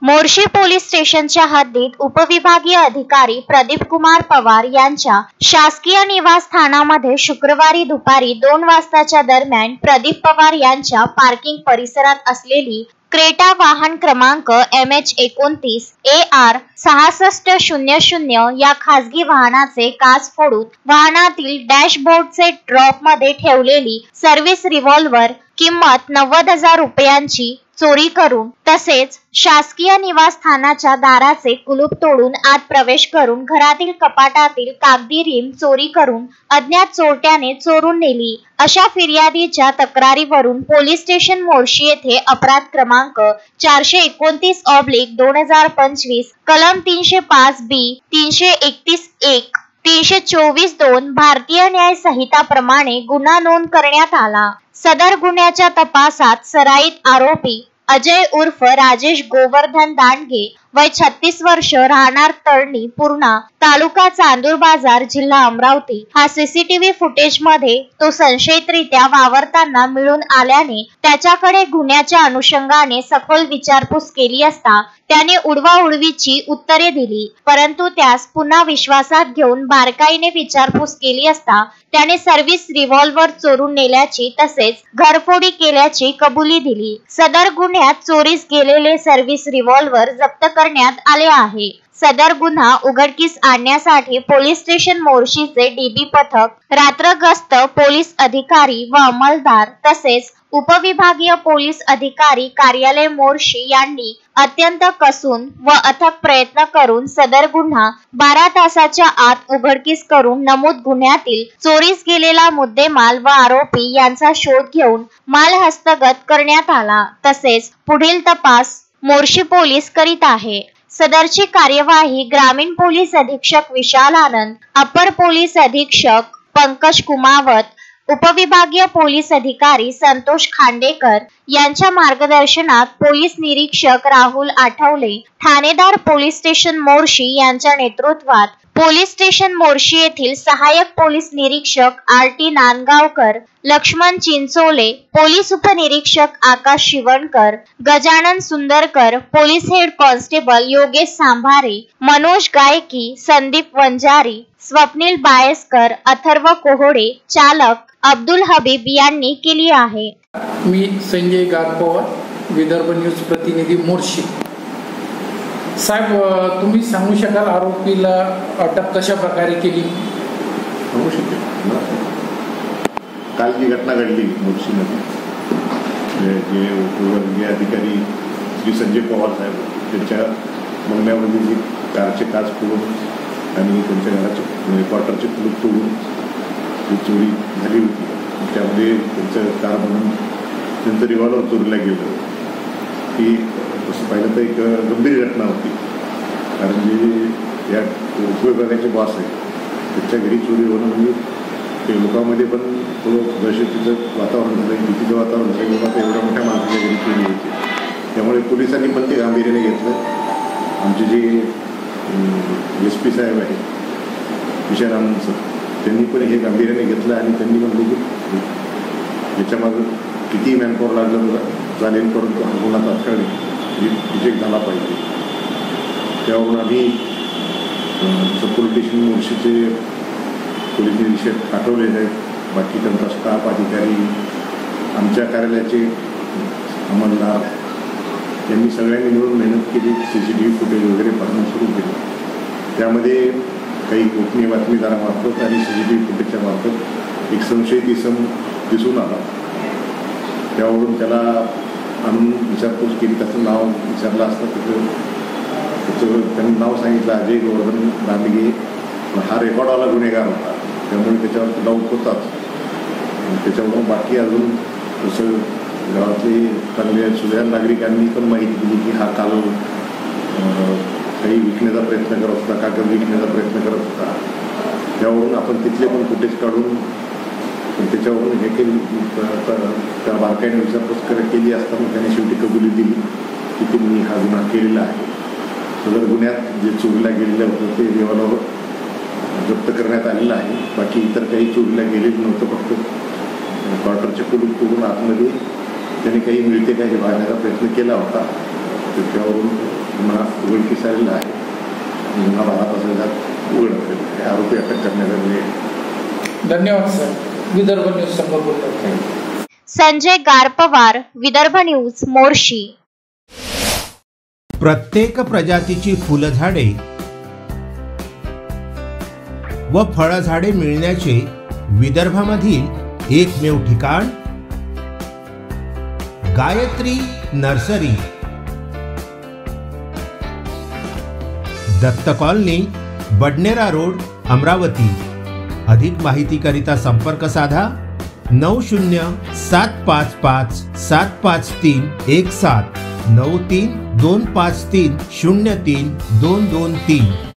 Morshi police स्टेशनच्या हद्दीत उपविभागीय अधिकारी प्रदीप कुमार पवार यांच्या शासकीय निवासस्थानामध्ये शुक्रवारी दुपारी 2 वाजताच्या दरम्यान प्रदीप पवार यांच्या पार्किंग परिसरात असलेली क्रेटा वाहन क्रमांक MH29 AR 6600 या खासगी वाहनाचे काच फोडून वाहनातील डॅशबोर्डचे ड्रॉप मध्ये ठेवलेली सर्व्हिस रिव्हॉल्वर किंमत 90,000 रुपयांची चोरी करून तसेच शासकीय निवासस्थानाच्या दाराचे कुलूप तोडून आत प्रवेश करून घरातील कपाटातील कागदी रीम चोरी करून अज्ञात चोरट्याने चोरून नेली अशा फिर्यादीच्या तक्रारीवरून पोलीस स्टेशन मोर्शी येथे अपराध क्रमांक 429/2025 कलम 305B 331-1 324-2 भारतीय न्याय संहिता प्रमाणे गुन्हा नोंद करण्यात आला। सदर गुन्ह्याच्या तपासात सराईत आरोपी अजय उर्फ राजेश गोवर्धन दांडगे वय 36 वर्ष राहणार तळणी पूर्णा तालुका चांदूर बाजार जिल्हा अमरावती हा सीसीटीव्ही फुटेज मध्ये तो संशयितरित्या वावरताना मिळून आल्याने त्याच्याकडे गुन्ह्याच्या अनुषंगाने सखोल विचारपूस केली असता त्याने उडवाउडवीची उत्तरे दिली, परंतु त्यास पुन्हा विश्वासात घेऊन बारकाईने विचारपूस केली असता त्याने सर्व्हिस रिव्हॉल्वर चोरून नेल्याची तसेच घरफोडी केल्याची कबुली दिली। सदर गुन्ह्यात चोरीस गेलेले सर्व्हिस रिव्हॉल्वर जप्त करण्यात आले आहे। सदर गुन्हा उघडकीस आणण्यासाठी पोलीस स्टेशन मोर्शीचे DB पथक, रात्र गस्त पोलीस अधिकारी व अंमलदार तसेच उपविभागीय पोलीस अधिकारी कार्यालय मोर्शी यांनी अत्यंत कसून व अथक प्रयत्न करून सदर गुन्हा 12 तासाच्या आत उघडकीस करून नमूद गुन्ह्यातील चोरीस गेलेला मुद्देमाल व आरोपी यांचा शोध घेऊन माल हस्तगत करण्यात आला। तसेच पुढील तपास मोर्शी पोलीस करीत आहे। सदरची कार्यवाही ग्रामीण पोलीस अधीक्षक विशाल आनंद, अपर पोलीस अधीक्षक पंकज कुमावत, उपविभागीय पोलीस अधिकारी संतोष खांडेकर यांच्या मार्गदर्शनात पोलीस निरीक्षक राहुल आठवले, ठाणेदार पोलीस स्टेशन मोर्शी यांच्या नेतृत्वात पोलीस स्टेशन मोर्शी येथील सहाय्यक पोलीस निरीक्षक RT नांदगावकर, लक्ष्मण चिंचोले, पोलीस उपनिरीक्षक Akash Shivankar, Gajanan Sundarkar, police head constable Yogesh Sambhare, Manoj Gayki, Sandeep Vanjari, Swapnil बायस्कर, Atharva कोहोडे, चालक अब्दुल हबीब यांनी केली आहे। मी संजय गारपवार, विदर्भ न्यूज प्रतिनिधी मोर्शी। साहेब, तुम्ही सांगू शकाल आरोपीला अटक कशा प्रकारे केली? सांगू शकेल। काल जी घटना घडली मोर्शीमध्ये, जे उपविभागीय अधिकारी श्री संजय पवार साहेब त्यांच्या बंगल्यामध्ये जी कारचे काच फोडून आणि त्यांच्या घराचे क्वार्टरचे कुलूप तोडून जी चोरी झाली होती, त्यामध्ये त्यांचं कार बनवून त्यांचं रिव्हॉल्वर चोरीला गेलं। ही तसं पाहिलं तर एक गंभीर घटना होती, कारण जे या उपविभागाचे बॉस आहेत त्याच्या घरी चोरी होणं म्हणजे ते लोकांमध्ये पण थोडं दहशतीचं वातावरण झालं, भीतीचं वातावरण झालं की बाबा एवढ्या मोठ्या माणसाच्या घरी चोरी होती। त्यामुळे पोलिसांनी पण ते गांभीर्याने घेतलं। आमचे जे SP साहेब आहेत विशाल आनंद सर, त्यांनी पण हे गांभीर्याने घेतलं आणि त्यांनी म्हटलं की याच्यामागं कितीही मॅनपॉवर लागलं चालेल, परंतु हा गुन्हा तात्काळ डिटेक्ट झाला पाहिजे। त्यावरून आम्ही पोलीस स्टेशन मोर्शीचे पोलीस निरीक्षक आठवलेले आहेत, बाकी त्यांचा स्टाफ अधिकारी, आमच्या कार्यालयाचे अंमलदार यांनी सगळ्यांनी मिळून मेहनत केली। CCTV फुटेज वगैरे पाहणं सुरू केलं। त्यामध्ये काही गोपनीय बातमीदारामार्फत आणि CCTV फुटेजच्या मार्फत एक संशयित इसम दिसून आला। त्यावरून त्याला आणून विचारपूस केली, त्याचं नाव विचारलं असता त्याचं त्यांनी नाव सांगितलं अजय गोवर्धन दांडगे। हा रेकॉर्डवाला गुन्हेगार होता, त्यामुळे त्याच्यावर डाऊट होताच। त्याच्यावरून बाकी अजून जसं गावातले चांगले सुजाण नागरिकांनी पण माहिती दिली की हा काल काही विकण्याचा प्रयत्न करत होता, कागद विकण्याचा प्रयत्न करत होता। त्यावरून आपण तिथले पण फुटेज काढून त्याच्यावरून हे केली, त्या बारकाईने विचारपूस केली असताना त्याने शेवटी कबुली दिली की त्यांनी हा गुन्हा केलेला आहे। सदर गुन्ह्यात जे चोरीला गेलेलं होतं ते रिव्हॉल्वर जप्त करण्यात आलेलं आहे। बाकी इतर काही चोरीला गेलेलं नव्हतं, फक्त क्वार्टरचे कुलूप तोडून आतमध्ये त्याने काही मिळते काही पाहण्याचा प्रयत्न केला होता। त्याच्यावरून गुन्हा उघडकीस आलेला आहे. गुन्हा 12 तासाच्या उघड असेल. हे आरोपी अटक करण्यात आलेले आहे. धन्यवाद सर. विदर्भ न्यूज संघ बोलतात. संजय गारपवार, विदर्भ न्यूज, मोर्शी. प्रत्येक प्रजातीची फुलझाडे व फळझाडे मिळण्याचे विदर्भामधील एकमेव ठिकाण Gayatri nursery, Datta colony, Badnera road, Amravati. अधिक माहितीकरिता संपर्क साधा 9075575317 9325303223.